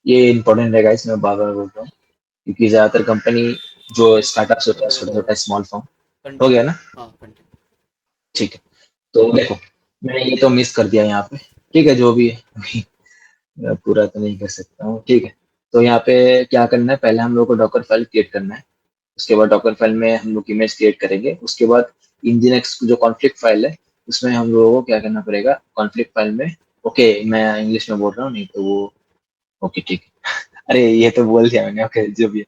ये इंपॉर्टेंट है गाइस, मैं बार बार बोल रहा हूँ क्योंकि ज्यादातर कंपनी जो स्टार्टअप्स होता है, छोटा तो छोटा स्मॉल फॉर्म। हो गया कंटिन्यू। ना? हाँ कंटिन्यू। ठीक है। तो देखो, मैंने ये तो मिस कर दिया यहाँ पे। ठीक है, जो भी है अभी मैं पूरा तो नहीं कर सकता हूँ। ठीक है, तो यहाँ पे क्या करना है, पहले हम लोग को डॉकर फाइल क्रिएट करना है। उसके बाद डॉकर फाइल में हम लोग इमेज क्रिएट करेंगे। उसके बाद इंजिनक्स जो कॉन्फ्लिक्ट फाइल है, उसमें हम लोगों को क्या करना पड़ेगा, कॉन्फ्लिक्ट फाइल में। ओके, मैं इंग्लिश में बोल रहा हूँ, नहीं तो वो। ओके ठीक है। अरे ये तो बोल दिया मैंने। ओके, जो भी है।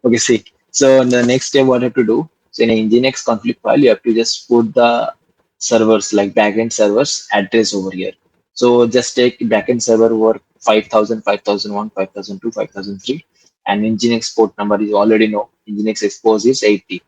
Okay, see. So the next step, what you have to do? So in a Nginx conflict file, you have to just put the servers, like backend servers address over here. So just take backend server over 5000, 5001, 5002, 5003, and Nginx port number is already know. Nginx expose is 80.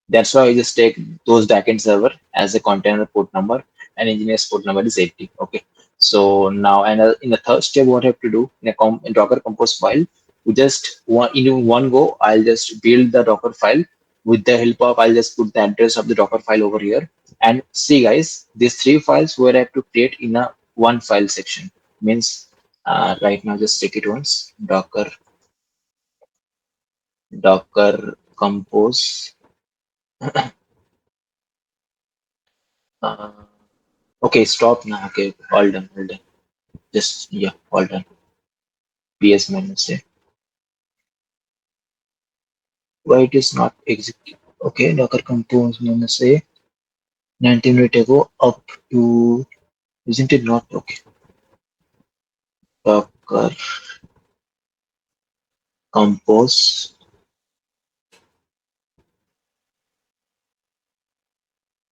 That's why I just take those backend server as a container port number, and engineer's port number is 80. Okay. So now, and in the third step, what I have to do in in Docker Compose file, we just in one go, I'll just build the Docker file with the help of, I'll just put the address of the Docker file over here. And see, guys, these three files where I have to create in a one file section means right now, just check it once. Docker Compose. Uh, Okay, stop now. Okay, all done, all done. Just, yeah, all done. PS minus say. Why it is not execute? Okay, Docker compose minus say 19 minute ago up to, isn't it not? Okay, Docker compose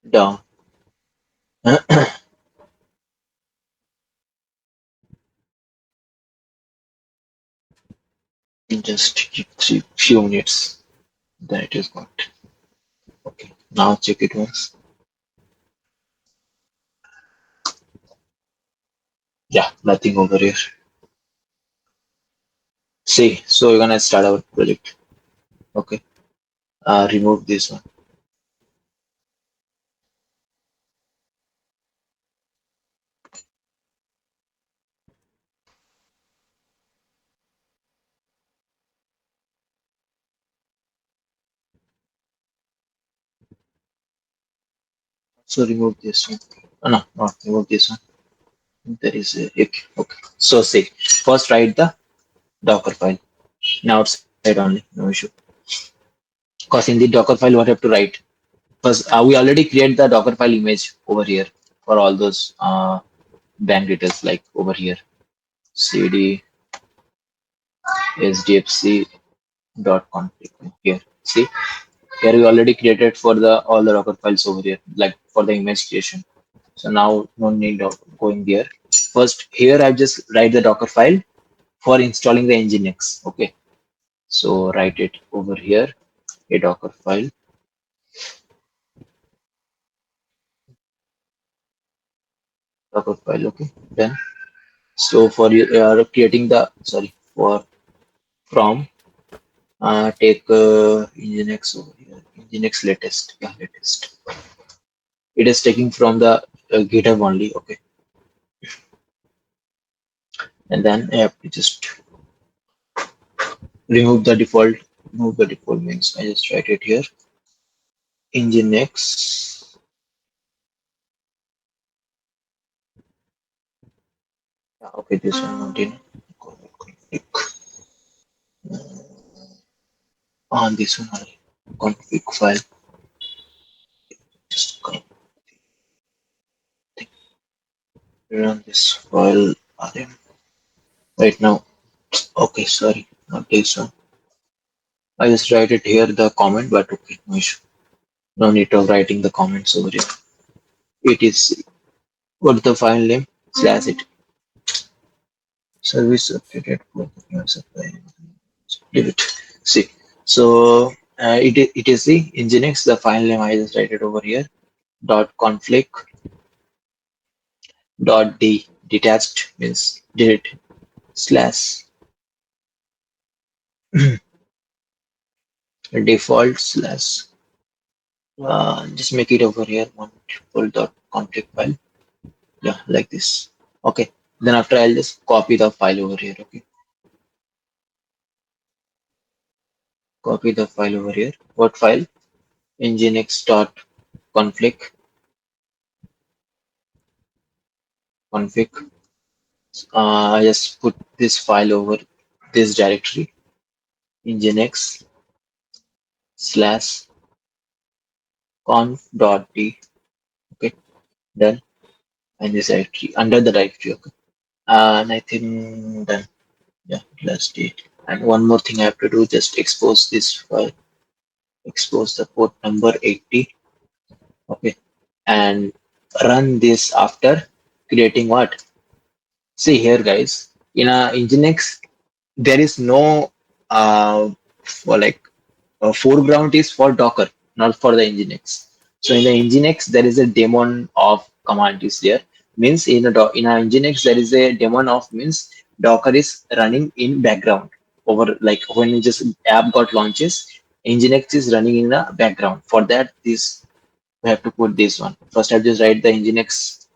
down. Just give few minutes. Then it is got. Okay, now check it once. Yeah, nothing over here. See, so we're gonna start our project. Okay, remove this one. So remove this one. Oh, no, not remove this one. There is a okay. Okay. So see, first write the Docker file. Now outside only, no issue. Because in the Docker file, what you have to write? First, we already create the Docker file image over here for all those bank details, like over here, cd sdfc dot config here. See, here we already created for the all the Docker files over here, like for the image creation. So now no need of going there. First, here I just write the Docker file for installing the Nginx. Okay, so write it over here, a Docker file. Docker file. Okay, then so for you creating the, sorry, for from take Nginx over here, Nginx latest, yeah, latest. It is taking from the GitHub only. Okay, and then I have to just remove the default. Remove the default means I just write it here, Nginx. Yeah, okay, this one continue. On this one only, config file. Just run this file rm right now. Okay, sorry, not this one. I just write it here, the comment, but okay, no issue. No need of writing the comments over here. It is what the file name slash it. Service updated for the supply. Leave it. See. So it is the Nginx, the file name I just write it over here. Dot conflict dot d detached means delete slash default slash just make it over here one full dot conflict file. Yeah, like this. Okay, then after I'll just copy the file over here. Okay, Copy the file over here. What file? Nginx dot config. I just put this file over this directory, nginx slash conf dot d. Okay, done. And this directory under the directory. Okay, and I think done. Yeah, last date. And one more thing I have to do, just expose this file, expose the port number 80. Okay, and run this after creating what? See here, guys. In a Nginx, there is no for like foreground is for Docker, not for the Nginx. So in the Nginx, there is a daemon of command is there. Means in a Nginx, there is a daemon of means Docker is running in background over like when it just app got launches, Nginx is running in the background. For that, this we have to put this one. First, I just write the Nginx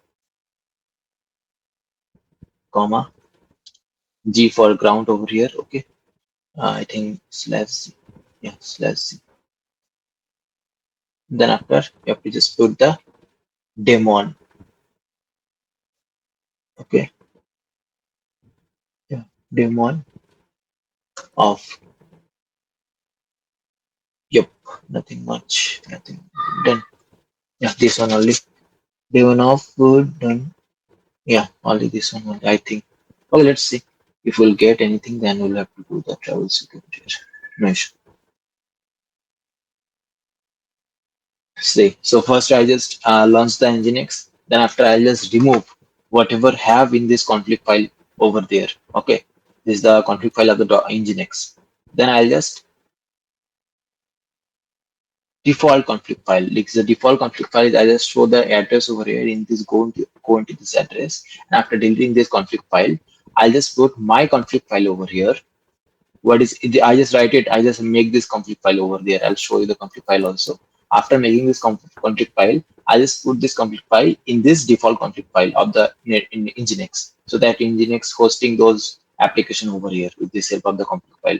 comma G for ground over here. Okay, I think slash Z. Yeah, slash Z. Then after you have to just put the daemon. Okay, yeah, daemon of. Yep, nothing much, nothing done. Yeah, this one only. Daemon of good done. Yeah, only this one only, I think. Okay, let's see. If we'll get anything, then we'll have to do the travel security. No issue. See, so first I just launch the Nginx. Then after I'll just remove whatever have in this config file over there. Okay, this is the config file of the Nginx. Then I'll just default config file. Like the default config file, I just show the address over here in this go into this address. And after deleting this config file, I'll just put my config file over here. What is it? I just write it. I just make this config file over there. I'll show you the config file also. After making this config file, I just put this config file in this default config file of the in Nginx, so that Nginx hosting those application over here with this help of the config file.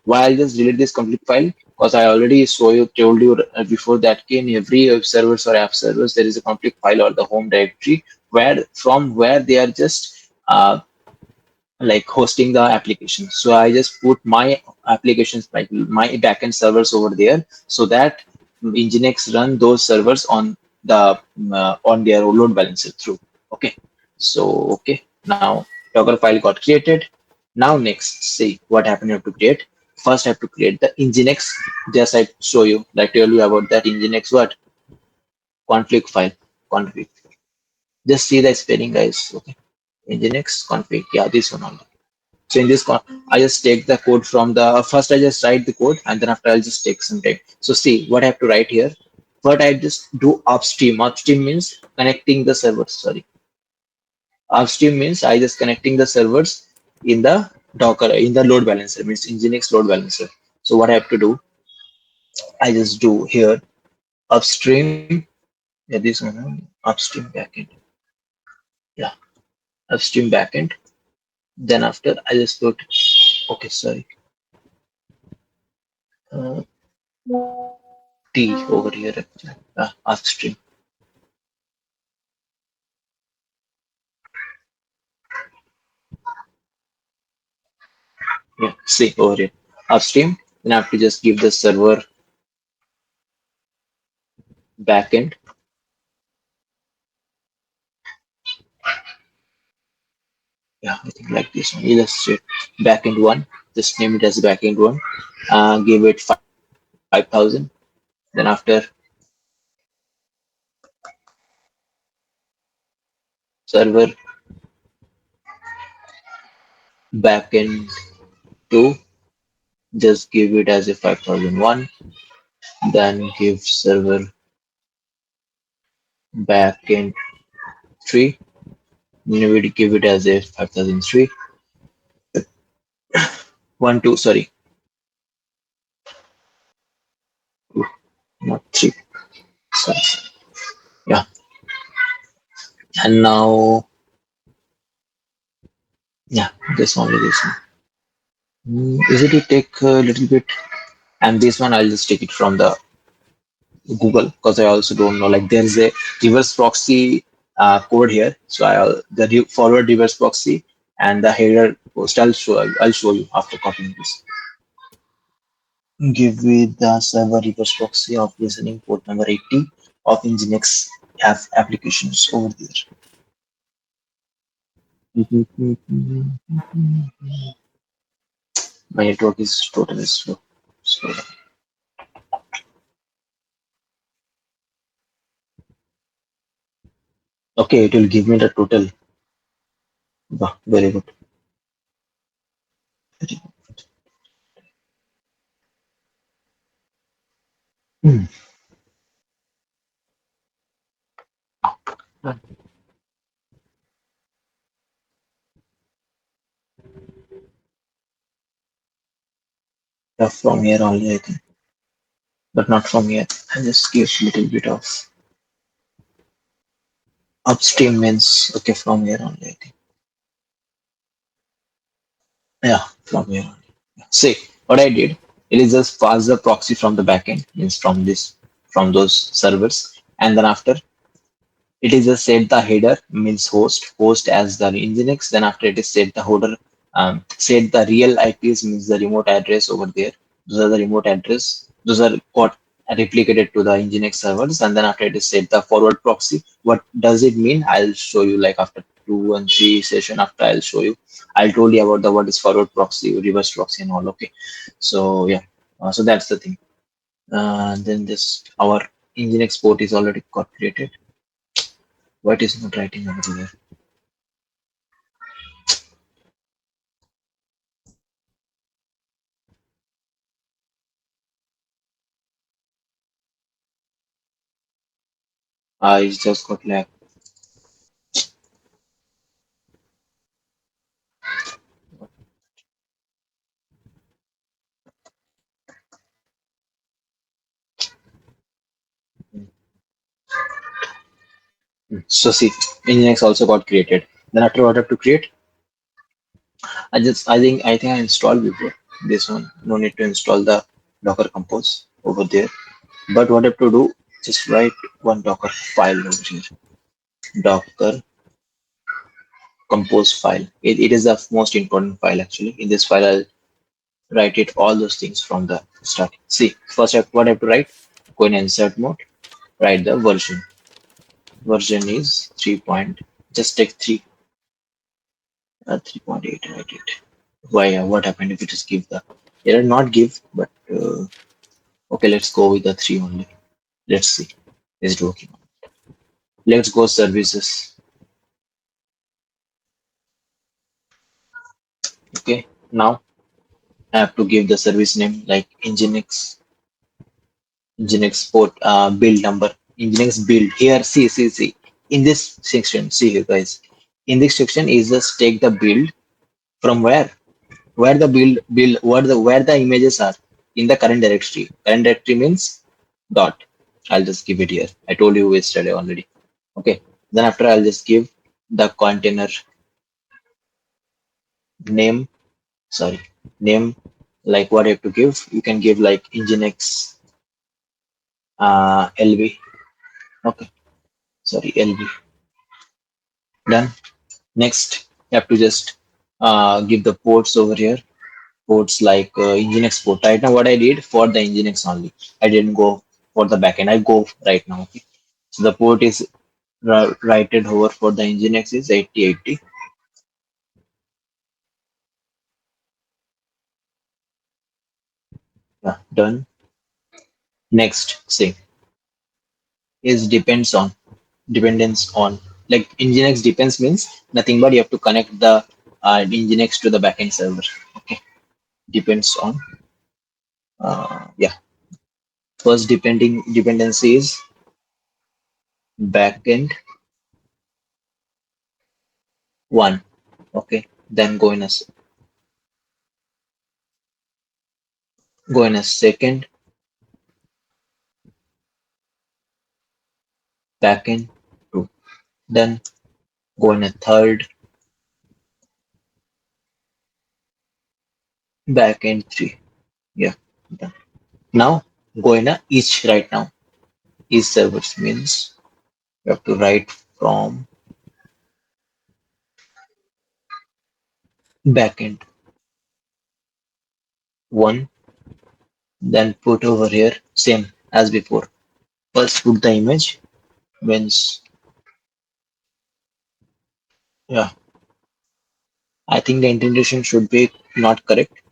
Why I'll just delete this config file? Because I already told you before that in every web servers or app servers there is a config file or the home directory where from where they are just like hosting the application. So I just put my applications, like my backend servers over there, so that Nginx run those servers on the on their load balancer through. Okay, so okay, now Docker file got created. Now next, see what happened. You have to create. First, I have to create the Nginx. Just I show you, like tell you about that Nginx what config file config. Just see the spelling, guys. Okay, Nginx config. Yeah, this one only. So in this, I just take the code from the first. I just write the code, and then after I'll just take some time. So see what I have to write here. But I just do upstream. Upstream means connecting the servers. Sorry, upstream means I just connecting the servers in the Docker in the load balancer. Means Nginx load balancer. So what I have to do, I just do here upstream. Yeah, this one upstream backend. Yeah, upstream backend. Then after I just put okay. Sorry. Uh, T over here actually. Upstream. Yeah, see over here. Upstream, then I have to just give the server backend. Yeah, I think like this one. You just say backend one. Just name it as backend one. Give it 5,000. Then after server backend two. Just give it as a 5,001. Then give server backend three. Then we give it as a 5,003. One, two, sorry. Ooh, not three. Sorry. Yeah. And now, yeah, this only this one. Is it to take a little bit? And this one I'll just take it from the Google because I also don't know. Like there is a reverse proxy code here. So forward reverse proxy and the header post. I'll show you after copying this. Give with the server reverse proxy of listening port number 80 of Nginx applications over there. My network is totally slow. Slow down. Okay, it will give me the total. Wow, very good. Very good. From here only, I think, but not from here. I just give a little bit of upstream means okay from here only, I think. Yeah, from here only. See what I did. It is just pass the proxy from the backend, means from those servers, and then after it is just set the header means host as the Nginx. Then after it is set the header, set the real IPs means the remote address over there. Those are the remote address. Those are got replicated to the Nginx servers, and then after it is set the forward proxy. What does it mean? I'll show you like after 2 and 3 session after I'll show you. I'll told you about the what is forward proxy, reverse proxy, and all. Okay, so yeah, so that's the thing. Then this our Nginx port is already got created. What is not writing over there? I just got lag. So see, Nginx also got created. Then after what I have to create, I think I installed before this one. No need to install the Docker Compose over there. But what I have to do, just write one Docker file over here. Docker Compose file. It is the most important file actually. In this file, I'll write it all those things from the start. See, first what I have to write, go in insert mode, write the version. Version is 3 point, just take 3.8, write it. Why, what happened if it is give the error? Not give, but okay, let's go with the 3 only. Let's see. Is it working? Let's go services. Okay, now I have to give the service name like Nginx port build number, Nginx build. Here, see. In this section, see here, guys. In this section is just take the build from where the build where the images are in the current directory. Current directory means dot. I'll just give it here. I told you yesterday already. Okay. Then after I'll just give the container name. Sorry, name, like what I have to give. You can give like Nginx LB. Okay. Sorry, LB. Done. Next, you have to just give the ports over here. Ports like Nginx port. Right now, what I did for the Nginx only. I didn't go for the backend. I go right now. Okay. So the port is righted over for the Nginx is 8080. Yeah, done. Next, say is dependence on, like Nginx depends means nothing but you have to connect the Nginx to the backend server. Okay, depends on yeah. First dependency is backend one. Okay, then go in a second backend two. Then go in a third backend three. Yeah, done. Now go in a each right now. Each servers means you have to write from backend one, then put over here same as before. First put the image means yeah. I think the indentation should be not correct.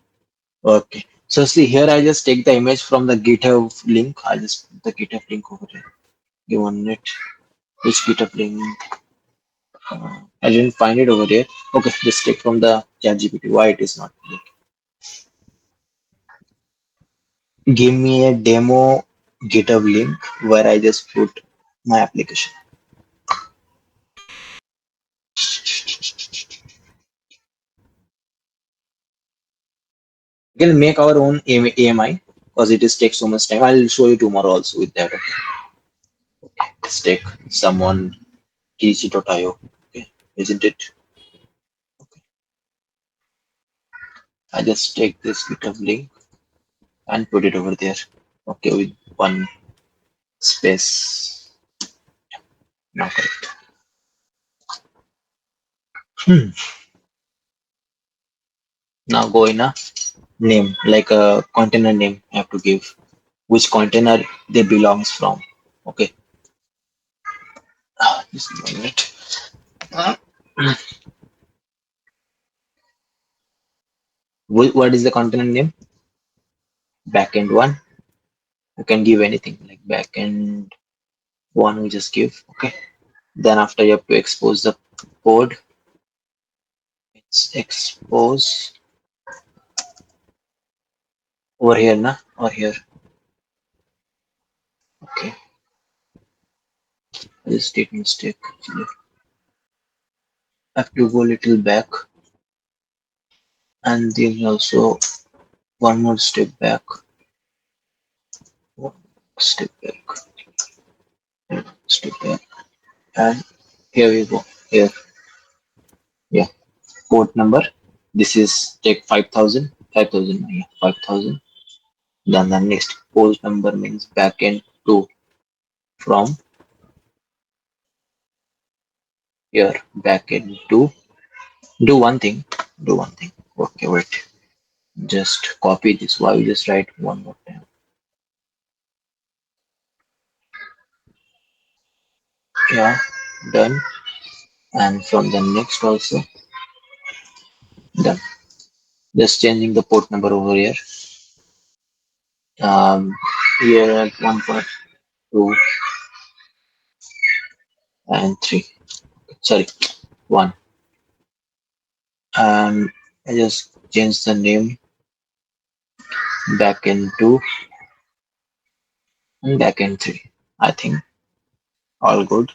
Okay. So see here I just take the image from the GitHub link. I just put the GitHub link over here. Give 1 minute. Which GitHub link? I didn't find it over there. Okay, just take from the ChatGPT. Why it is not? Give me a demo GitHub link where I just put my application. We can make our own AMI because it is take so much time. I'll show you tomorrow also with that. Okay. Let's take someone Kishi.io. Okay, isn't it? Okay. I just take this GitHub link and put it over there. Okay, with one space. Now correct. Hmm. Now go in a name, like a container name I have to give. Which container they belongs from. Okay. Just a minute. Uh, what is the container name? Backend one. You can give anything like backend one. We just give. Okay. Then after you have to expose the code. It's expose over here, na or here. Okay. I just did mistake actually. I have to go a little back and then also one more step back. One step back. Step back. And here we go. Here. Yeah. Port number. This is take 5,000. 5,000. Yeah. 5,000. Then the next port number means backend to from here. Backend to do one thing. Do one thing. Okay. Wait. Just copy this. Why you just write one more time? Yeah. Done. And from the next also done. Just changing the port number over here. Here at 1.2 and 3. Sorry, 1. And I just change the name back into and back in 3. I think all good.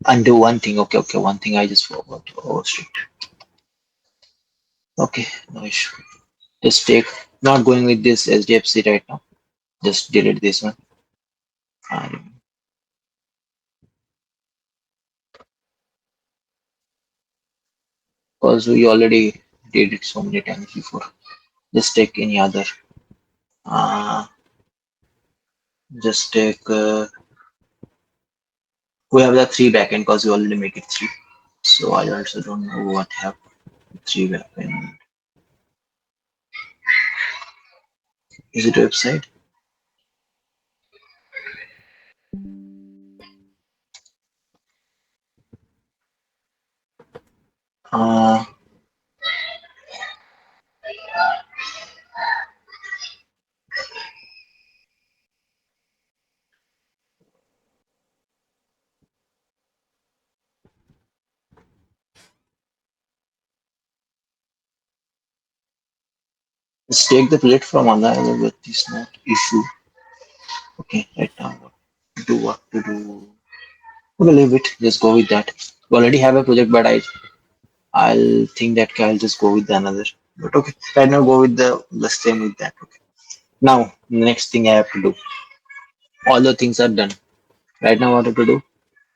Undo one thing. Okay, okay. One thing I just forgot. Oh shit. Okay, no issue. Just take. Not going with this SDFC right now. Just delete this one. Because we already did it so many times before. Just take any other. Uh, just take. We have the 3 backend because we already make it 3. So I also don't know what have 3 backend. Is it website? Uh, let's take the plate from another with this not issue. Okay, right now what to do. Okay, leave it. Just go with that. We already have a project, but I'll think that I'll just go with the another. But okay, right now go with the same with that. Okay. Now next thing I have to do. All the things are done. Right now what I have to do?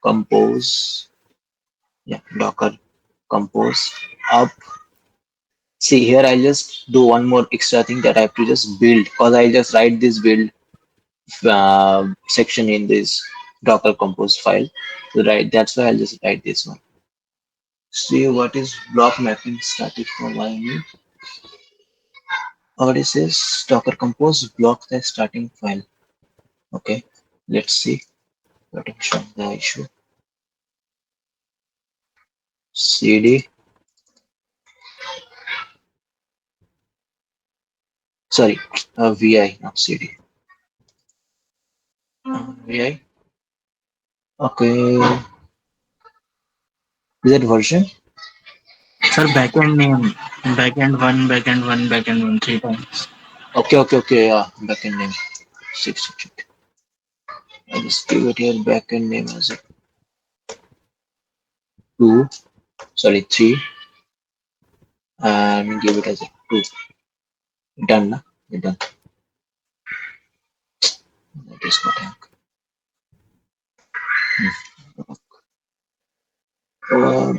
Compose. Yeah, Docker compose up See here, I'll just do one more extra thing that I have to just build, because I'll just write this build section in this Docker Compose file. So right, that's why I'll just write this one. See what is block mapping static for YAML. What is this? Docker Compose block the starting file. Okay, let's see what is the issue. CD, sorry, VI, not CD. VI. Okay, is that version? Sir, backend name, backend one, three times. Okay, yeah, backend name. Six. I just give it here backend name as a two, sorry, three, and give it as a two. Done, na? Done. That is not happening. Uh,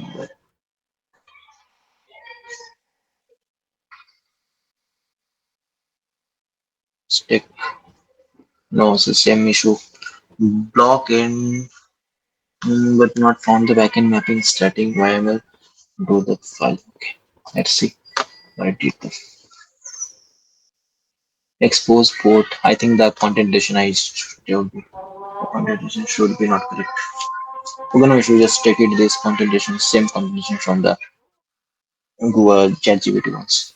Stick. No, it's the same issue. Block in, but not found the backend mapping starting YML. Do the file. Okay, let's see. I did the expose port. I think the contentation I should be. The contentation should be not correct. We're gonna should just take it this contentation, same contentation from the Google ChatGPT ones.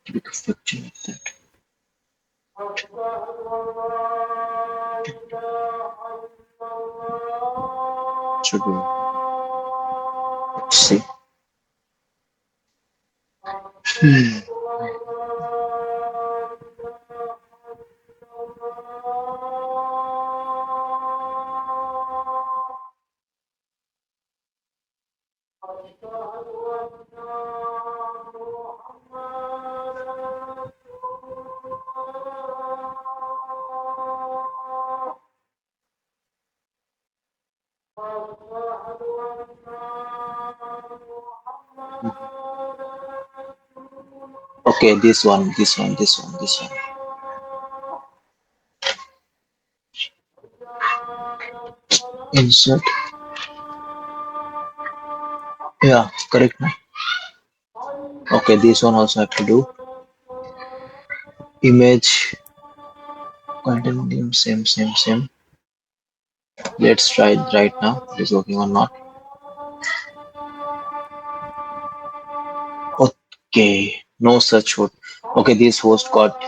Quick structure like that. Should be. Let's see. Hmm. Okay, this one. Insert. Yeah, correct. No? Okay, this one also have to do. Image, content name, same. Let's try it right now. It is working or not. Okay, no such host. Okay, this host got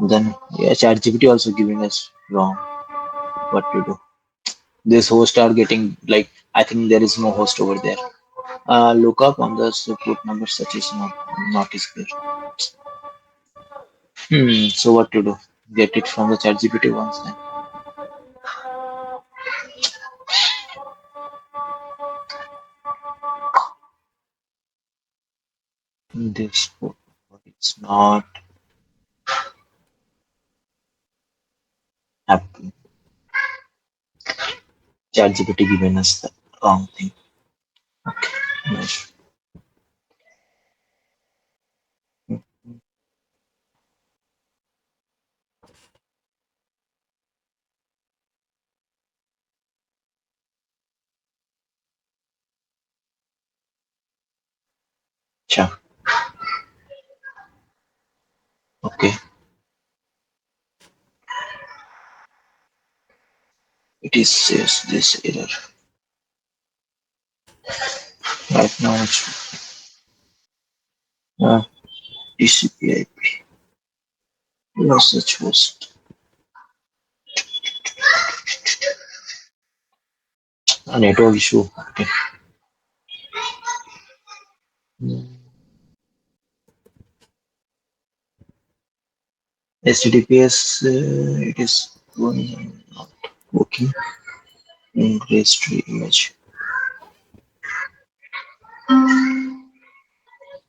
then yeah, ChatGPT also giving us wrong. What to do? This host are getting like I think there is no host over there. Look up on the support number such is not is there. So what to do? Get it from the ChatGPT once then. This port, it's not happening. ChatGPT given us the wrong thing. Okay, nice. Cha. Okay, it is says this error right now. It's TCP/IP. No such host. A network issue. Okay. HTTPS. It is not working. Registry image.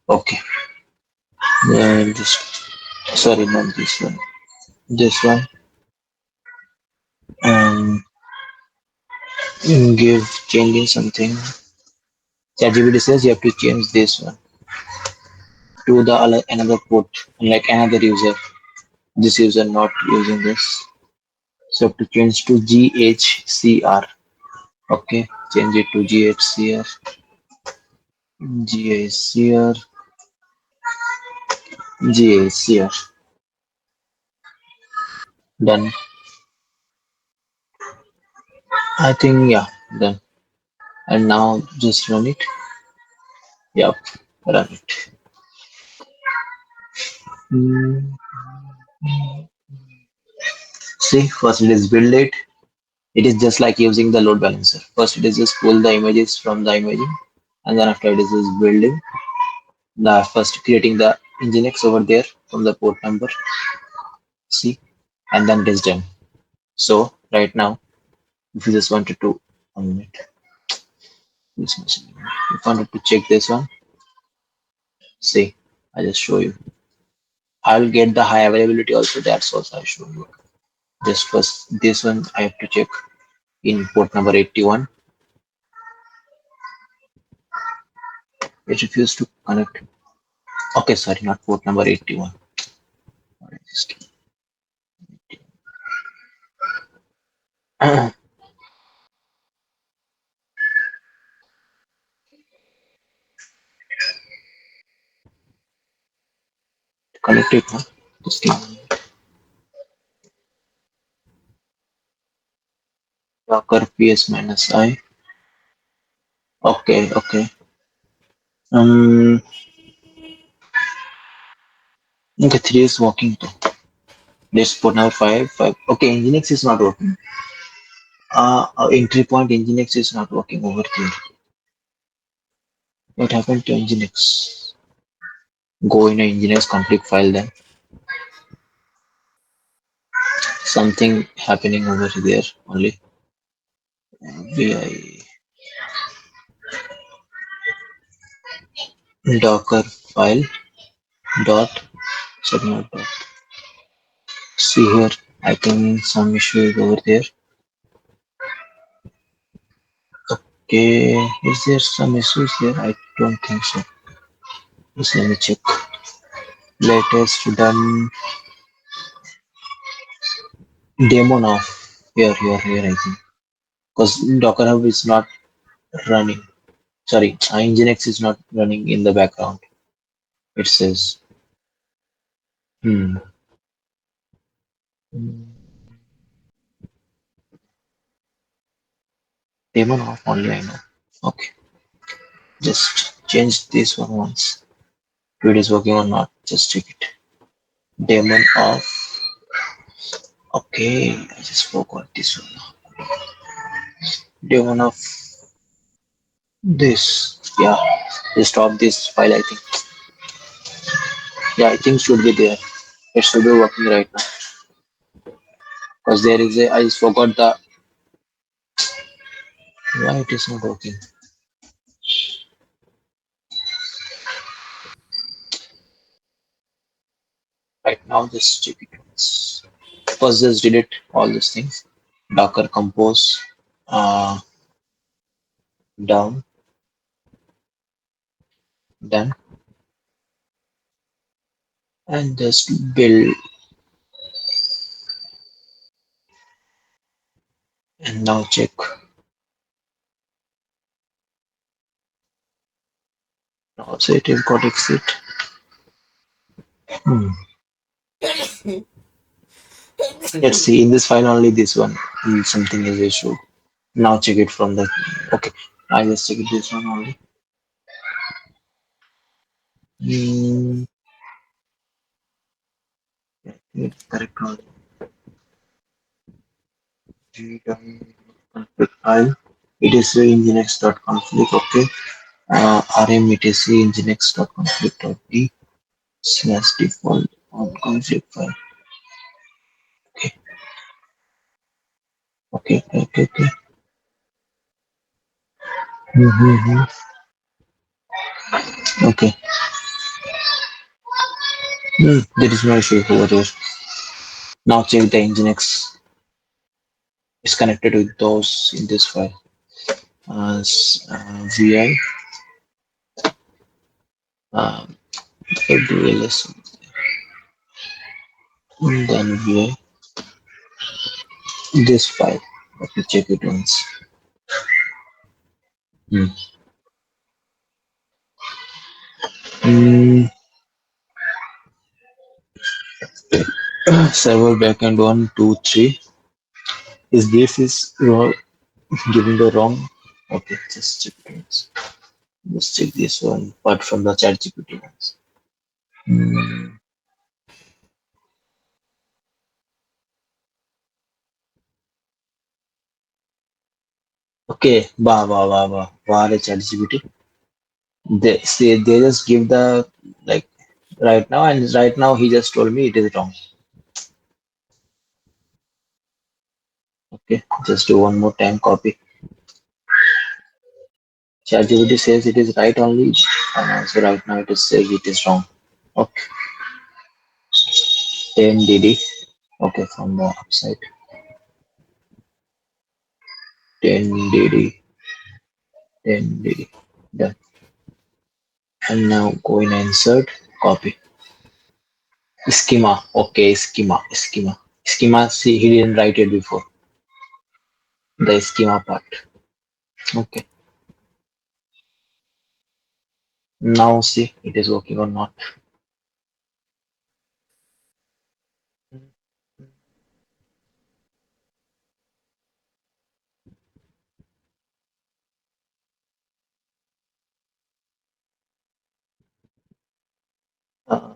Okay. This. Sorry, not this one. This one. Um, give changing something. ChatGPT says you have to change this one to the another port, like another user. This user not using this, so have to change to GHCR. Okay, change it to GHCR. GHCR. GHCR. Done. I think yeah, done. And now just run it. Yep, run it. Hmm. See, first it is build it. It is just like using the load balancer. First it is just pull the images from the imaging, and then after it is just building the first creating the nginx over there from the port number. See, and then it is done. So right now, if you just wanted to 1 minute, this machine, if you wanted to check this one, see, I just show you. I'll get the high availability also. That's also I show you. Just first this one I have to check in port number 81. It refused to connect. Okay, sorry, not port number 81. Just connect it. Huh? Just give me docker ps minus I. Okay, okay. Um, okay, 3 is working too. Let's put now 5. 5. Okay, Nginx is not working. Entry point Nginx is not working over here. What happened to Nginx? Go in a Nginx config file then. Something happening over there only. Vi docker file dot submit dot. See here, I think some issue is over there. Okay, is there some issues there? I don't think so. Just let me check. Latest done demo now. Here, I think. Because Docker Hub is not running. Sorry, Nginx is not running in the background. It says, hmm. Demo now only I know. Okay, just change this one once. If it is working or not, just check it. Daemon off. Okay, I just forgot this one. Daemon of this. Yeah, just stop this file. I think. Yeah, I think should be there. It should be working right now. Because there is a. I just forgot the. Why it is not working? Right now, just check it once. First, just delete all these things. Docker compose. Down. Done. And just build. And now check. Now say it is got exit. Hmm. Let's see, in this file only this one, something is issued. Now check it from the, okay, I just check it this one only. Hmm, it's correct only. Conflict file. It is nginx.conflict, okay. rm etc nginx.conflict.d slash default on conflict file. Okay, okay. Mm-hmm. Okay. There is no issue over here. Now check the nginx. is connected with those in this file. Vi, um, WLS, then vi, this file. Let me check it once. Hmm. Mm, server backend 1, 2, 3. Is this is wrong, giving the wrong? Okay, just check it once. Just check this one, apart from the chat GPT ones. Hmm. Okay, wow, the chat GPT. They just give the like right now, and right now he just told me it is wrong. Okay, just do one more time copy. ChatGPT says it is right only, so right now it is saying it is wrong. Okay, 10 DD. Okay, from the upside, 10 DD, 10 DD. Done. And now go in and insert, copy. Schema. Okay, schema. See, he didn't write it before. The schema part. Okay. Now see, it is working or not. Uh,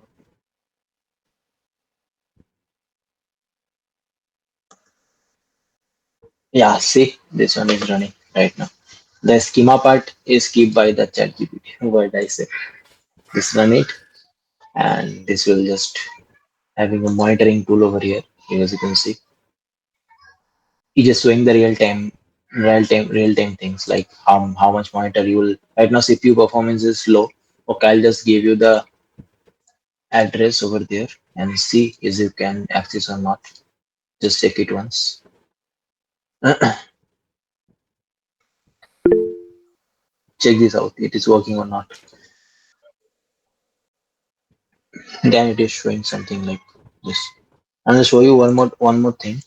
yeah, see, this one is running right now. The schema part is kept by the chat GPT. What I say. Just run it, and this will just having a monitoring tool over here. As you can see, it's just showing the real time things like how much monitor you will. Right now, CPU performance is low. Okay, I'll just give you the address over there and see if you can access or not. Just check it once. Check this out. It is working or not. Then it is showing something like this. And I'll show you one more thing.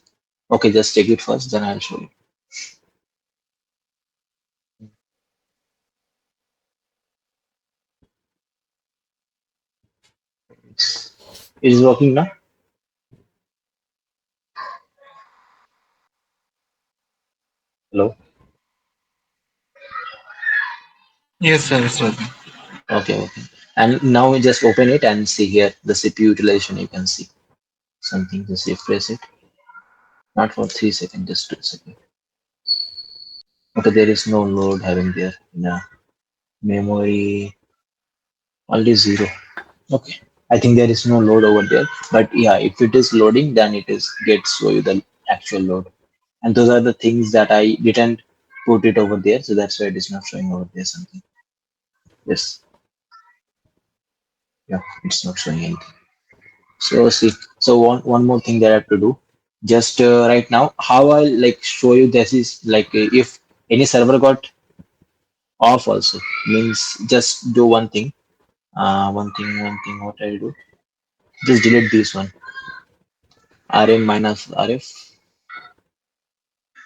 Okay, just check it first, then I'll show you. It is working now. Hello. Yes, sir, it's working. Okay. And now we just open it and see here the CPU utilization. You can see something. Just refresh it. Not for 3 seconds, just 2 seconds. Okay, there is no load having there. No memory, only zero. Okay. I think there is no load over there. But yeah, if it is loading, then it is gets show you the actual load. And those are the things that I didn't put it over there, so that's why it is not showing over there something. Yes, yeah, it's not showing anything. So see, so one more thing that I have to do. Just right now, how I like show you this is like if any server got off also means just do one thing. One thing. What I do? Just delete this one. RM minus RF.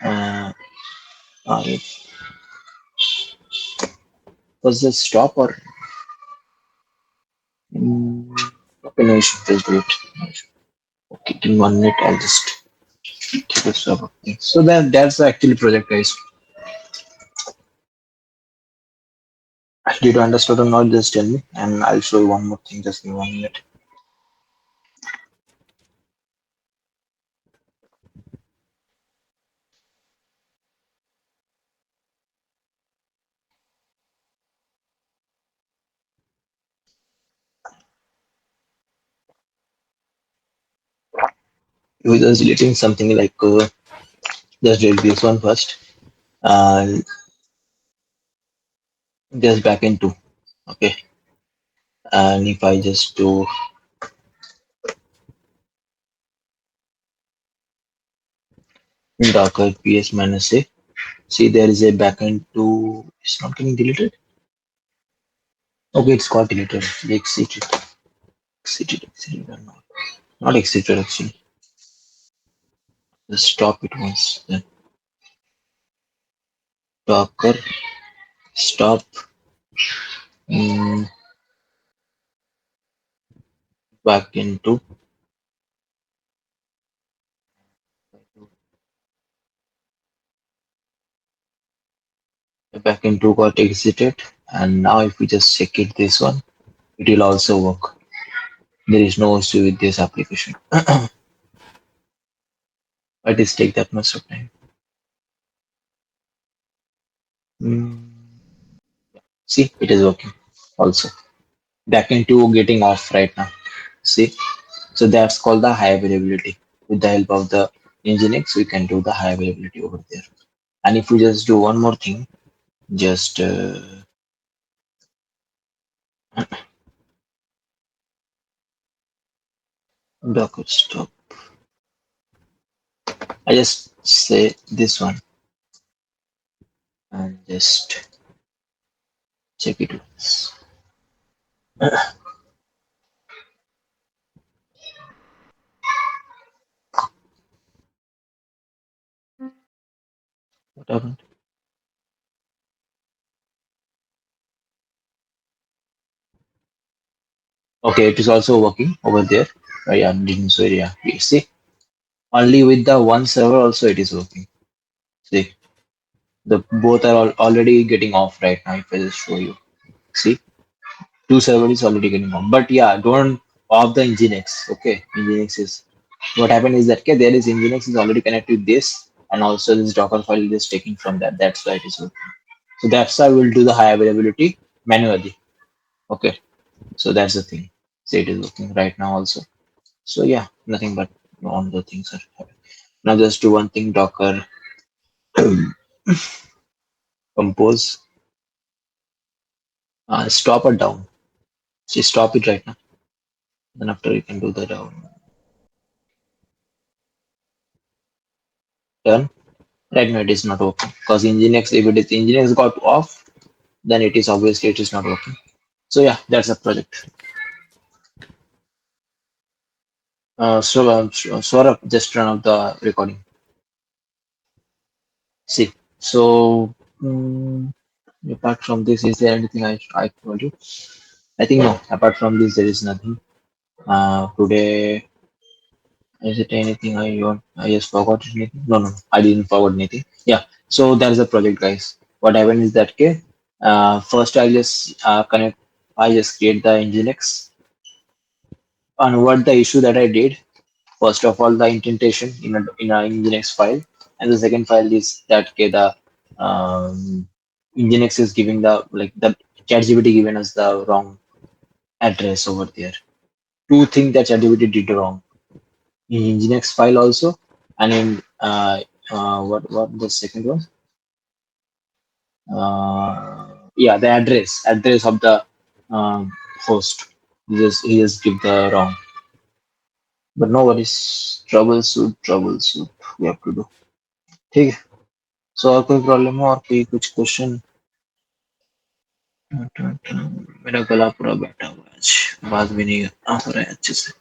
Uh, RF. Was this stop or? Mm, okay, no issue. Just do it. No issue. Okay, in 1 minute, I'll just take a stop. Okay. So that's actually project, guys. Did you understood or not? Just tell me, and I'll show you one more thing. Just in 1 minute. You were just deleting something like just delete this one first. Uh, just back into. Okay, and if I just do Docker ps minus a. See, there is a backend to. It's not getting deleted. Okay, it's got deleted. Exited, exited, or not? Not exited actually. Just stop it once. Then Docker stop. mm, Back into the backend 2 got exited, and now if we just check it, this one, it will also work. There is no issue with this application. But it take that much of time. Mm, See, it is working also. Backend 2 getting off right now. See, so that's called the high availability. With the help of the Nginx, we can do the high availability over there. And if we just do one more thing, just docker stop. I just say this one and just check it once. What happened? Okay, it is also working over there. Yeah, didn't say yeah. You see, only with the one server also it is working. See, the both are already getting off right now. If I just show you, see, two server is already getting off. But yeah, don't off the Nginx. Okay, Nginx is what happened is that okay, there is Nginx is already connected with this, and also this Docker file is taking from that. That's why it is working. So that's why we'll do the high availability manually. Okay, so that's the thing. See, it is working right now also. So yeah, nothing but all the things are happening. Now just do one thing, Docker compose, stop or down. See, stop it right now. Then after you can do the down. Done. Right now it is not working because Nginx, if it is Nginx got off, then it is obviously it is not working. So yeah, that's a project. Sort just turn off the recording. See, so apart from this, is there anything I told you? I think no. Apart from this, there is nothing. Today, is it anything I want? I just forgot anything. No, no, I didn't forget anything. Yeah. So that is the project, guys. What happened is that okay. First, I just connect. I just create the Nginx. And what the issue that I did? First of all, the indentation in a Nginx file, and the second file is that okay, the um, Nginx is giving the ChatGPT given us the wrong address over there. Two things that ChatGPT did wrong in Nginx file also, and in what the second one? Yeah, the address of the um, host. He just give the wrong. But no worries. Troubleshoot. We have to do. ठीक है. So और कोई problem हो और कोई कुछ question. मेरा गला पूरा बैठा हुआ है आज. बात भी नहीं हो रहा है अच्छे से.